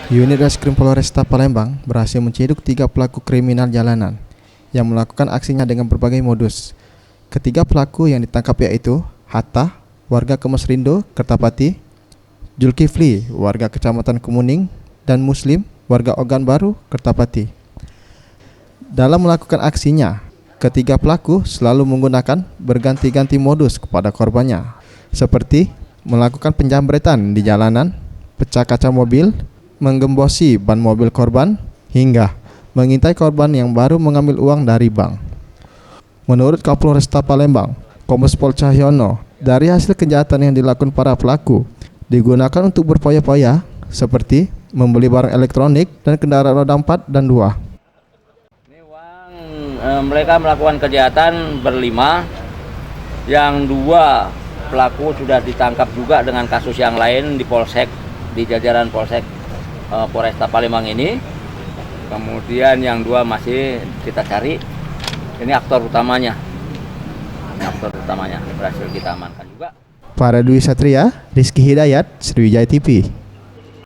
Unit Reskrim Polresta Palembang berhasil menciduk 3 pelaku kriminal jalanan yang melakukan aksinya dengan berbagai modus. Ketiga pelaku yang ditangkap yaitu Hatta, warga Kemesrindo, Kertapati, Julkifli, warga Kecamatan Kemuning, dan Muslim, warga Ogan Baru, Kertapati. Dalam melakukan aksinya, ketiga pelaku selalu menggunakan berganti-ganti modus kepada korbannya, seperti melakukan penjambretan di jalanan, pecah kaca mobil, menggembosi ban mobil korban, hingga mengintai korban yang baru mengambil uang dari bank. Menurut Kapolresta Palembang, Kombes Pol Cahyono, dari hasil kejahatan yang dilakukan para pelaku digunakan untuk berpoya-poya seperti membeli barang elektronik dan kendaraan roda 4 dan 2. Ini uang mereka melakukan kejahatan berlima, yang 2 pelaku sudah ditangkap juga dengan kasus yang lain di Polsek, di jajaran Polsek Polresta Palembang ini. Kemudian yang 2 masih kita cari. Ini aktor utamanya. Berhasil kita amankan juga. Para Dwi Satria, Rizky Hidayat, Sriwijaya TV.